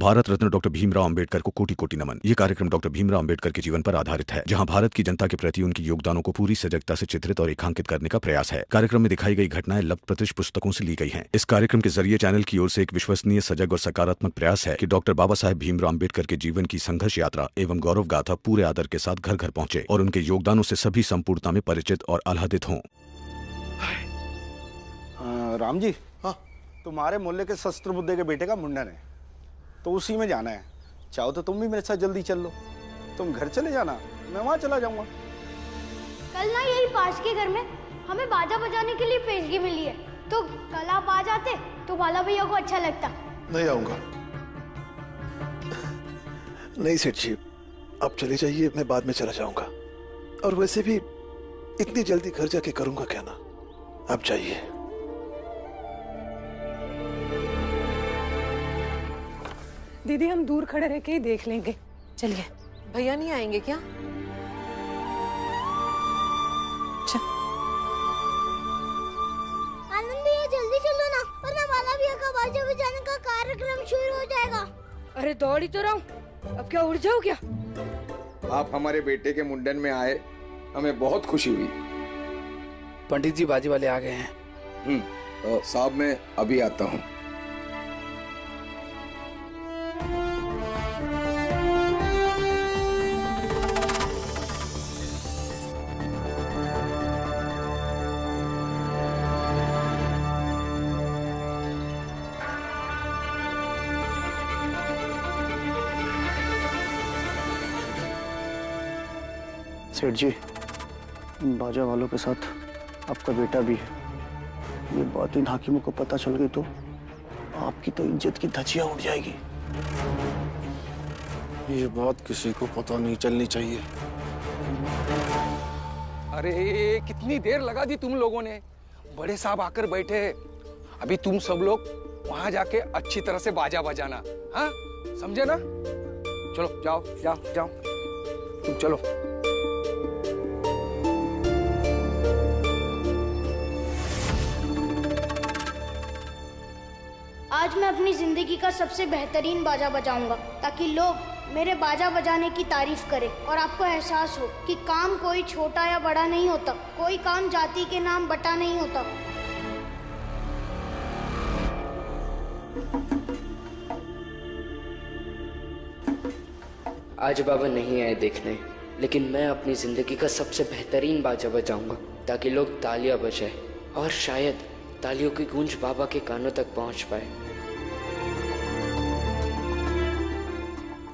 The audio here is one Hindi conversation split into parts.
भारत रत्न डॉक्टर भीमराव अंबेडकर को कोटि कोटि नमन। ये कार्यक्रम डॉक्टर भीमराव अंबेडकर के जीवन पर आधारित है, जहां भारत की जनता के प्रति उनके योगदानों को पूरी सजगता से चित्रित और रेखांकित करने का प्रयास है। कार्यक्रम में दिखाई गई घटनाएं लब्ध प्रतिष्ठ पुस्तकों से ली गई हैं। इस कार्यक्रम के जरिए चैनल की ओर से एक विश्वसनीय, सजग और सकारात्मक प्रयास है कि डॉक्टर बाबा साहेब भीमराव अंबेडकर के जीवन की संघर्ष यात्रा एवं गौरव गाथा पूरे आदर के साथ घर घर पहुंचे और उनके योगदानों से सभी संपूर्णता में परिचित और आह्लादित हों। राम जी, हाँ, तुम्हारे मोहल्ले के शस्त्र बुद्धे के बेटे का मुंडन है, तो उसी में जाना है। चाहो तो तुम भी मेरे साथ जल्दी चल लो। तुम घर चले जाना, मैं वहां चला जाऊंगा। कल ना यही पास के घर में हमें बाजा बजाने के लिए पेशगी मिली है, तो कल आप आ जाते तो बाला भैया को अच्छा लगता। नहीं आऊंगा। नहीं सेठ जी, आप चले जाइए, मैं बाद में चला जाऊंगा। और वैसे भी इतनी जल्दी घर जाके करूंगा क्या ना। आप जाइए। दीदी, हम दूर खड़े रह के ही देख लेंगे। चलिए। भैया नहीं आएंगे क्या? आनंद भैया जल्दी चलो ना, वरना बाला भैया का बाजा बजाने का कार्यक्रम शुरू हो जाएगा। अरे दौड़ ही तो रहा हूँ, अब क्या उड़ जाओ क्या? आप हमारे बेटे के मुंडन में आए, हमें बहुत खुशी हुई। पंडित जी बाजी वाले आ गए हैं। साहब मैं अभी आता हूँ। सेठ जी, बाजा वालों के साथ आपका बेटा भी है। ये बात इन हाकिमों को पता चल गई तो आपकी तो इज्जत की धज्जियां उड़ जाएगी। ये बात किसी को पता नहीं चलनी चाहिए। अरे कितनी देर लगा दी तुम लोगों ने। बड़े साहब आकर बैठे। अभी तुम सब लोग वहां जाके अच्छी तरह से बाजा बजाना, हाँ? समझे ना? चलो जाओ जाओ जाओ, तुम चलो। आज मैं अपनी जिंदगी का सबसे बेहतरीन बाजा बजाऊंगा, ताकि लोग मेरे बाजा बजाने की तारीफ करें और आपको एहसास हो कि काम कोई छोटा या बड़ा नहीं होता, कोई काम जाति के नाम बटा नहीं होता। आज बाबा नहीं आए देखने, लेकिन मैं अपनी जिंदगी का सबसे बेहतरीन बाजा बजाऊंगा, ताकि लोग तालियां बजाएं और शायद तालियों की गूंज बाबा के कानों तक पहुंच पाए।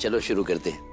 चलो शुरू करते हैं।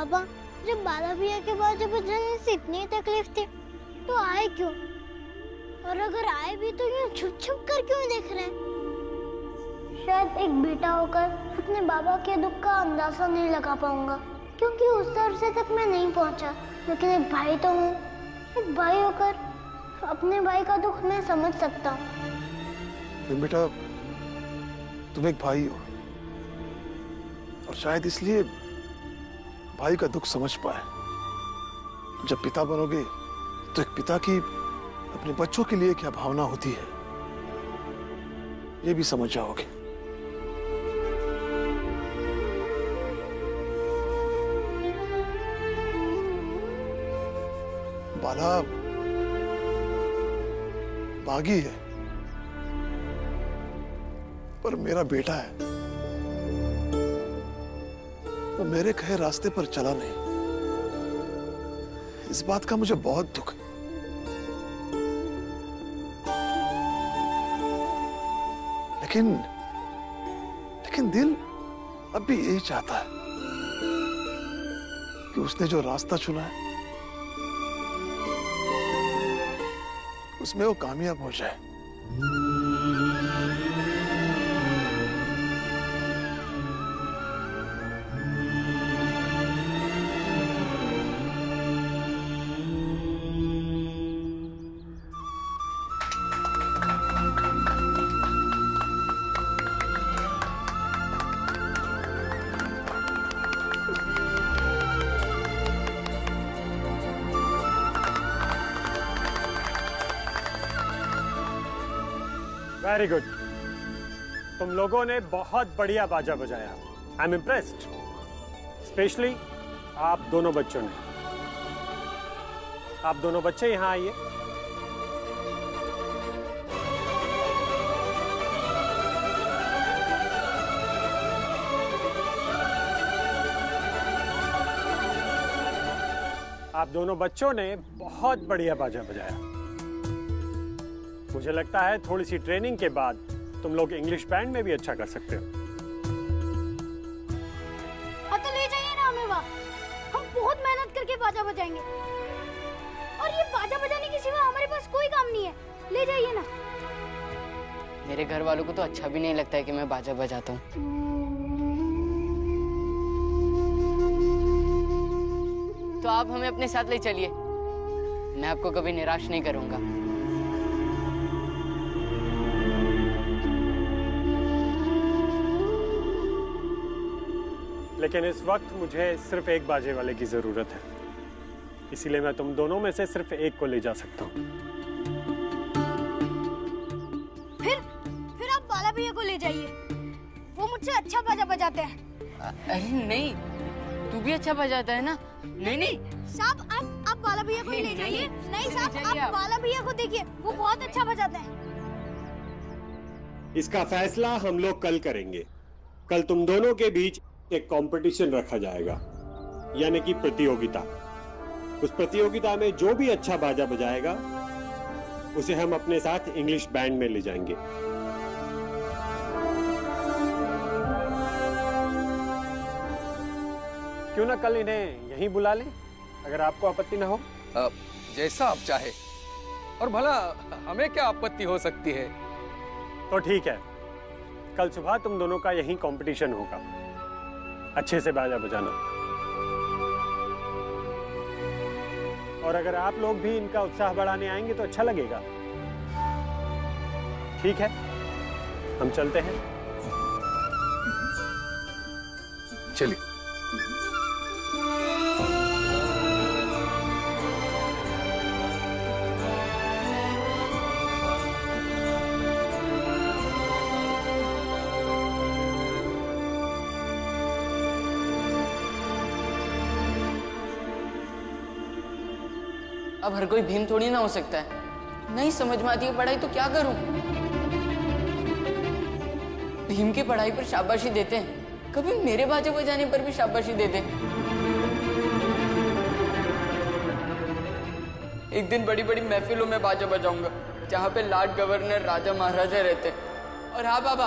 पापा, जब बाला भैया के बाजू बजाने से इतनी तकलीफ थी तो आए क्यों? और अगर आए भी तो यूं छुप छुप कर क्यों देख रहे हैं? शायद एक बेटा होकर अपने बाबा के दुख का अंदाजा नहीं लगा पाऊंगा, क्योंकि उस दर्जे तक मैं नहीं पहुंचा। लेकिन एक भाई तो हूँ, एक भाई होकर अपने भाई का दुख मैं समझ सकता हूँ। बेटा, तुम एक भाई हो और शायद इसलिए भाई का दुख समझ पाए। जब पिता बनोगे तो एक पिता की अपने बच्चों के लिए क्या भावना होती है ये भी समझ जाओगे। बाला बागी है पर मेरा बेटा है। वो मेरे कहे रास्ते पर चला नहीं, इस बात का मुझे बहुत दुख है। लेकिन दिल अब भी यही चाहता है कि उसने जो रास्ता चुना है उसमें वो कामयाब हो जाए। वेरी गुड, तुम लोगों ने बहुत बढ़िया बाजा बजाया। आई एम इम्प्रेस्ड, स्पेशली आप दोनों बच्चों ने। आप दोनों बच्चे यहाँ आइए। आप दोनों बच्चों ने बहुत बढ़िया बाजा बजाया। मुझे लगता है थोड़ी सी ट्रेनिंग के बाद तुम लोग इंग्लिश बैंड में भी अच्छा कर सकते हो। हाँ तो ले जाइए ना हमें वहाँ, हम बहुत मेहनत करके बाजा बजाएंगे। और ये बाजा बजाने के सिवा हमारे पास कोई काम नहीं है, ले जाइए ना। मेरे घर वालों को तो अच्छा भी नहीं लगता है कि मैं बाजा बजाता हूँ। तो आप हमें अपने साथ ले चलिए, मैं आपको कभी निराश नहीं करूंगा। लेकिन इस वक्त मुझे सिर्फ एक बाजे वाले की जरूरत है, इसीलिए मैं तुम दोनों में से सिर्फ एक को ले जा सकता हूँ। फिर आप बाला भैया को ले जाइए, वो मुझसे अच्छा बाजा बजाते हैं। अरे नहीं, तू भी अच्छा बजाता है ना। नहीं साहब, आप बाला भैया को ले जाइए। नहीं साहब, आप बाला भैया को देखिए, वो बहुत अच्छा बजाते हैं। इसका फैसला हम लोग कल करेंगे। कल तुम दोनों के बीच एक कंपटीशन रखा जाएगा, यानी कि प्रतियोगिता। उस प्रतियोगिता में जो भी अच्छा बाजा बजाएगा उसे हम अपने साथ इंग्लिश बैंड में ले जाएंगे। क्यों ना कल इन्हें यहीं बुला लें, अगर आपको आपत्ति ना हो। जैसा आप चाहे, और भला हमें क्या आपत्ति हो सकती है। तो ठीक है, कल सुबह तुम दोनों का यहीं कंपटीशन होगा। अच्छे से बाजा बजाना, और अगर आप लोग भी इनका उत्साह बढ़ाने आएंगे तो अच्छा लगेगा। ठीक है, हम चलते हैं। चलिए। अब हर कोई भीम थोड़ी ना हो सकता है। नहीं समझ में आती है पढ़ाई तो क्या करूं? भीम की पढ़ाई पर शाबाशी देते हैं, कभी मेरे बाजे बजाने पर भी शाबाशी देते हैं। एक दिन बड़ी बड़ी महफिलों में बाजा बजाऊंगा, जहाँ पे लॉर्ड गवर्नर, राजा महाराजा रहते हैं। और हाँ बाबा,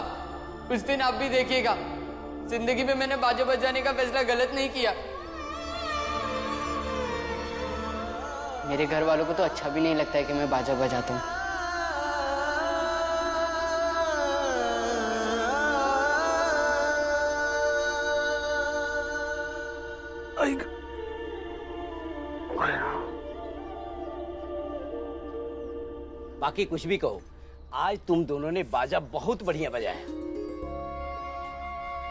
उस दिन आप भी देखिएगा, जिंदगी में मैंने बाजा बजाने का फैसला गलत नहीं किया। मेरे घर वालों को तो अच्छा भी नहीं लगता है कि मैं बाजा बजाता हूँ। बाकी कुछ भी कहो, आज तुम दोनों ने बाजा बहुत बढ़िया बजाया।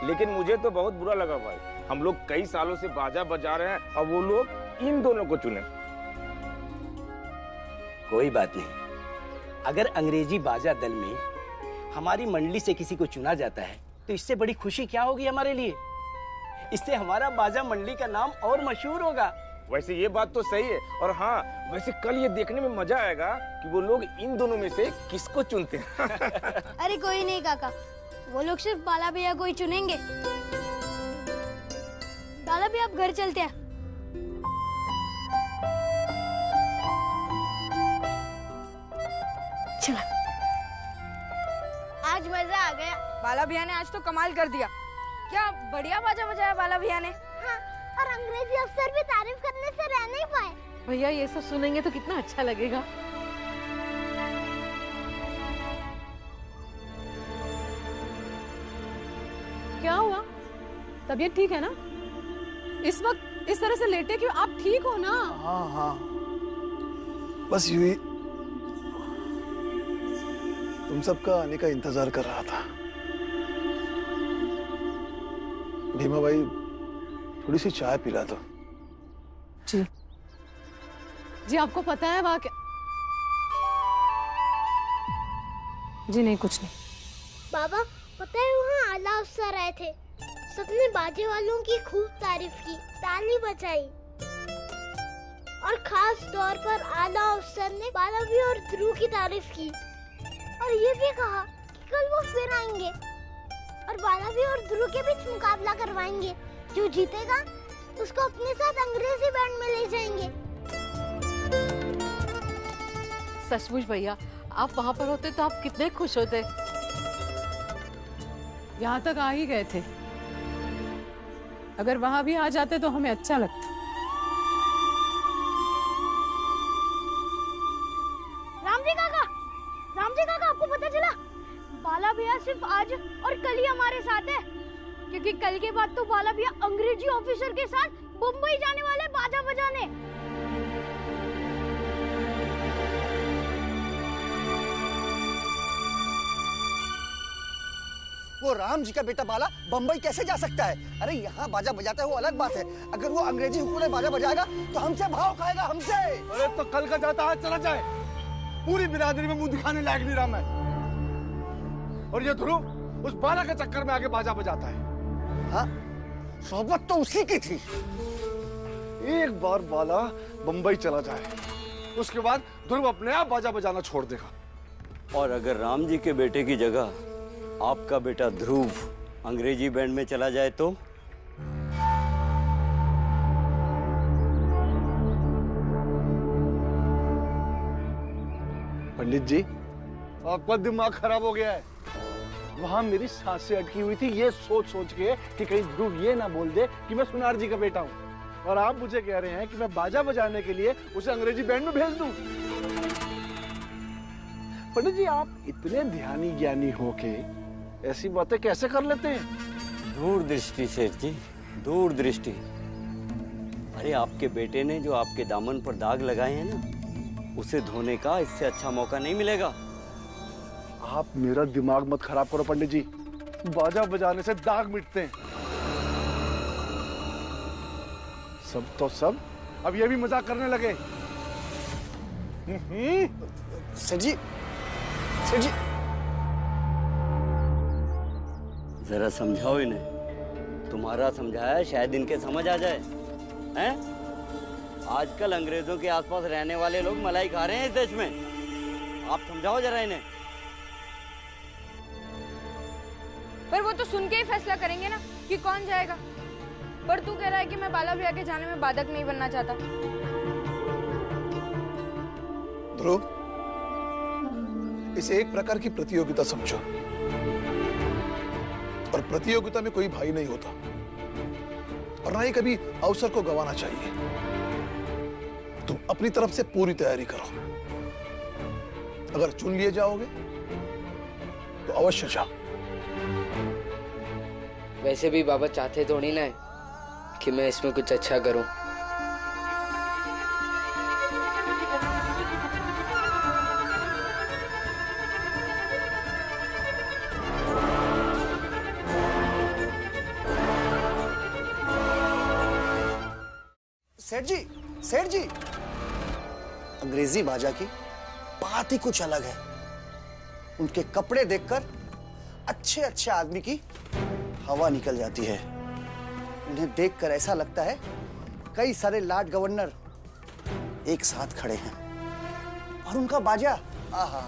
लेकिन मुझे तो बहुत बुरा लगा भाई, हम लोग कई सालों से बाजा बजा रहे हैं और वो लोग इन दोनों को चुने। कोई बात नहीं, अगर अंग्रेजी बाजा दल में हमारी मंडली से किसी को चुना जाता है तो इससे बड़ी खुशी क्या होगी हमारे लिए। इससे हमारा बाजा मंडली का नाम और मशहूर होगा। वैसे ये बात तो सही है, और हाँ वैसे कल ये देखने में मजा आएगा कि वो लोग इन दोनों में से किसको चुनते हैं। अरे कोई नहीं काका, वो लोग सिर्फ बाला भैया को ही चुनेंगे। बाला भैया आप घर चलते हैं। चला। आज मजा आ गया। बाला भैया ने आज तो कमाल कर दिया। क्या बढ़िया बाजा बजाया बाला भैया ने। हाँ, और अंग्रेजी अफसर भी तारीफ करने से रह नहीं पाए। भैया ये सब सुनेंगे तो कितना अच्छा लगेगा। क्या हुआ? तबीयत ठीक है ना? इस वक्त इस तरह से लेटे क्यों? आप ठीक हो ना? हाँ हाँ, बस यूं ही तुम सबका आने का इंतजार कर रहा था। भीमा भाई, थोड़ी सी चाय पिला दो। जी जी, आपको पता है वहाँ क्या? जी नहीं, कुछ नहीं। बाबा पता है वहाँ आला अफसर आए थे, सबने बाजे वालों की खूब तारीफ की, ताली बजाई, और खास तौर पर आला अफसर ने बालावी और ध्रुव की तारीफ की, और ये भी कहा कि कल वो फिर आएंगे और बालावी और ध्रुव के बीच मुकाबला करवाएंगे। जो जीतेगा उसको अपने साथ अंग्रेजी बैंड में ले जाएंगे। सचमुच भैया, आप वहाँ पर होते तो आप कितने खुश होते। यहाँ तक आ ही गए थे, अगर वहाँ भी आ जाते तो हमें अच्छा लगता। राम जी काका, आपको पता चला? बाला भैया सिर्फ आज और कल ही हमारे साथ है, क्योंकि कल के बाद तो बाला भैया अंग्रेजी ऑफिसर के साथ मुंबई जाने वाले बाजा बजाने। वो राम जी का बेटा बाला बम्बई कैसे जा सकता है? अरे यहाँ बाजा बजाता है वो अलग बात है, अगर वो अंग्रेजी हुकूमत बाजा बजाएगा तो हमसे भाव खाएगा, हमसे। अरे तो कल का जाता आज चला जाए, पूरी बिरादरी में मुंह दिखाने लायक नहीं रहा मैं। और ये ध्रुव उस बाला के चक्कर में आगे बाजा बजाता है। हाँ, सोबत तो उसी की थी। एक बार बाला बम्बई चला जाए, उसके बाद ध्रुव अपने आप बाजा बजाना छोड़ देगा। और अगर राम जी के बेटे की जगह आपका बेटा ध्रुव अंग्रेजी बैंड में चला जाए तो? पंडित जी, आपका दिमाग खराब हो गया है। वहां मेरी सांसें अटकी हुई थी ये सोच सोच के कि कहीं ध्रुव ये ना बोल दे कि मैं सुनार जी का बेटा हूँ, और आप मुझे कह रहे हैं कि मैं बाजा बजाने के लिए उसे अंग्रेजी बैंड में भेज दूं। पंडित जी, आप इतने ध्यानी ज्ञानी होके ऐसी बातें कैसे कर लेते हैं? दूरदृष्टि सेठ जी, दूरदृष्टि। अरे आपके बेटे ने जो आपके दामन पर दाग लगाए हैं ना, उसे धोने का इससे अच्छा मौका नहीं मिलेगा। आप मेरा दिमाग मत खराब करो पंडित जी, बाजा बजाने से दाग मिटते हैं। सब तो सब अब ये भी मजाक करने लगे। सेठ जी, सेठ जी, जरा समझाओ इन्हें, तुम्हारा समझाया शायद इनके समझ आ जाए। हैं? आजकल अंग्रेजों के आसपास रहने वाले लोग मलाई खा रहे हैं इस देश में। आप समझाओ जरा इन्हें। पर वो तो सुन के ही फैसला करेंगे ना कि कौन जाएगा। पर तू कह रहा है कि मैं बाला भैया के जाने में बाधक नहीं बनना चाहता। ध्रुव, इसे एक प्रकार की प्रतियोगिता समझो, और प्रतियोगिता में कोई भाई नहीं होता, और ना ही कभी अवसर को गंवाना चाहिए। तुम अपनी तरफ से पूरी तैयारी करो। अगर चुन लिए जाओगे तो अवश्य जाओ। वैसे भी बाबा चाहते थोड़ी ना है कि मैं इसमें कुछ अच्छा करूं। सेठ जी, अंग्रेजी बाजा की बात ही कुछ अलग है। उनके कपड़े देखकर अच्छे अच्छे आदमी की हवा निकल जाती है। उन्हें देखकर ऐसा लगता है कई सारे लॉर्ड गवर्नर एक साथ खड़े हैं। और उनका बाजा, आहा,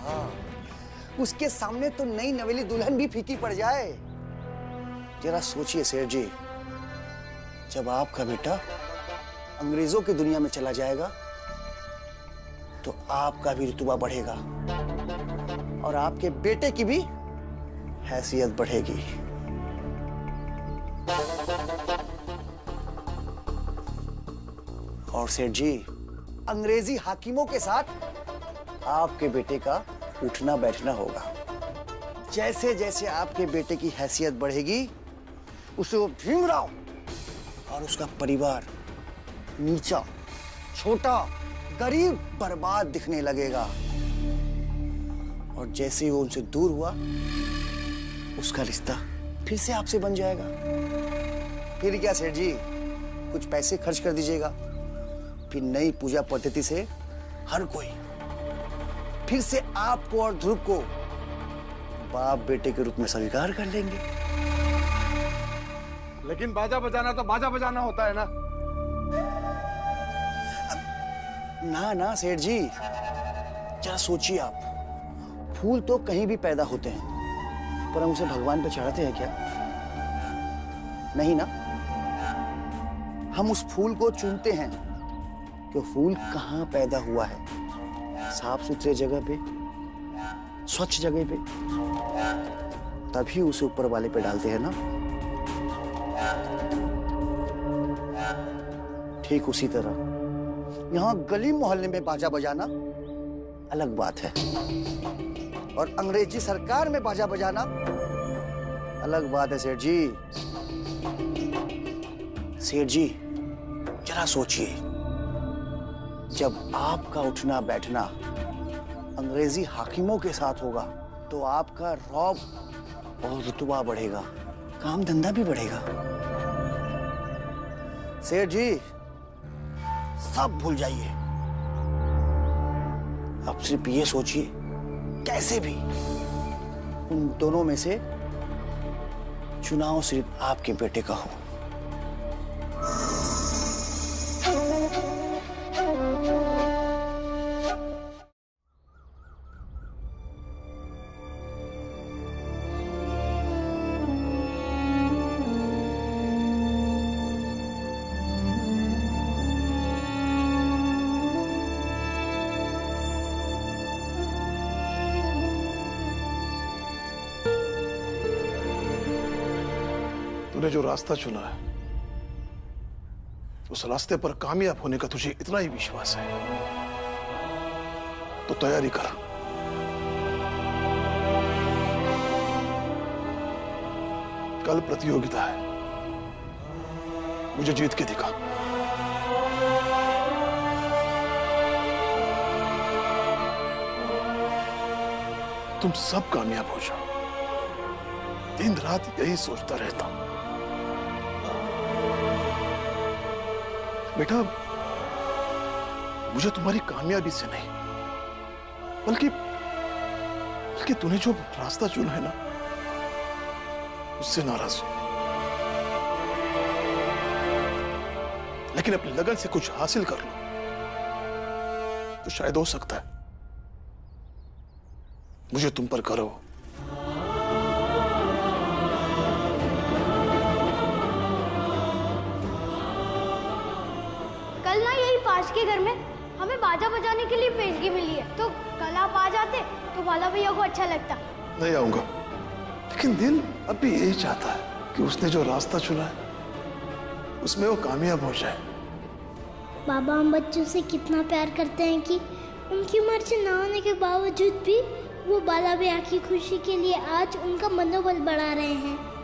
उसके सामने तो नई नवेली दुल्हन भी फीकी पड़ जाए। जरा सोचिए सेठ जी, जब आपका बेटा अंग्रेजों की दुनिया में चला जाएगा तो आपका भी रुतबा बढ़ेगा और आपके बेटे की भी हैसियत बढ़ेगी। और सेठ जी, अंग्रेजी हाकिमों के साथ आपके बेटे का उठना बैठना होगा। जैसे जैसे आपके बेटे की हैसियत बढ़ेगी, उसे वो भीमराव और उसका परिवार नीचा, छोटा, गरीब, बर्बाद दिखने लगेगा। और जैसे ही वो उनसे दूर हुआ, उसका रिश्ता फिर से आपसे बन जाएगा। फिर क्या सेठ जी, कुछ पैसे खर्च कर दीजिएगा, फिर नई पूजा पद्धति से हर कोई फिर से आपको और ध्रुव को बाप बेटे के रूप में स्वीकार कर लेंगे। लेकिन बाजा बजाना तो बाजा बजाना होता है ना। ना सेठ जी, जरा सोचिए आप, फूल तो कहीं भी पैदा होते हैं, पर हम उसे भगवान पे चढ़ाते हैं क्या? नहीं ना। हम उस फूल को चुनते हैं कि फूल कहाँ पैदा हुआ है, साफ सुथरे जगह पे, स्वच्छ जगह पे, तभी उसे ऊपर वाले पे डालते हैं ना। ठीक उसी तरह यहाँ गली मोहल्ले में बाजा बजाना अलग बात है, और अंग्रेजी सरकार में बाजा बजाना अलग बात है सेठ जी। सेठ जी, जरा सोचिए, जब आपका उठना बैठना अंग्रेजी हाकिमों के साथ होगा तो आपका रौब और रुतबा बढ़ेगा, काम धंधा भी बढ़ेगा। सेठ जी, सब भूल जाइए। अब सिर्फ ये सोचिए, कैसे भी उन दोनों में से चुनाव सिर्फ आपके बेटे का हो। तूने जो रास्ता चुना है, उस रास्ते पर कामयाब होने का तुझे इतना ही विश्वास है तो तैयारी कर। कल प्रतियोगिता है, मुझे जीत के दिखा। तुम सब कामयाब हो जाओ। दिन रात यही सोचता रहता हूं। बेटा, मुझे तुम्हारी कामयाबी से नहीं, बल्कि तूने जो रास्ता चुना है ना, उससे नाराज हूं। लेकिन अपनी लगन से कुछ हासिल कर लो तो शायद हो सकता है मुझे तुम पर गर्व हो। कल ना यही पास के घर में हमें बाजा बजाने के लिए पेशगी मिली है, तो कल आप आ जाते तो बाला भैया को अच्छा लगता। नहीं आऊंगा, लेकिन दिल अब भी यही चाहता है कि उसने जो रास्ता चुना है उसमें वो कामयाब हो जाए। बाबा हम बच्चों से कितना प्यार करते हैं कि उनकी मर्जी ना होने के बावजूद भी वो बाला भैया की खुशी के लिए आज उनका मनोबल बढ़ा रहे हैं।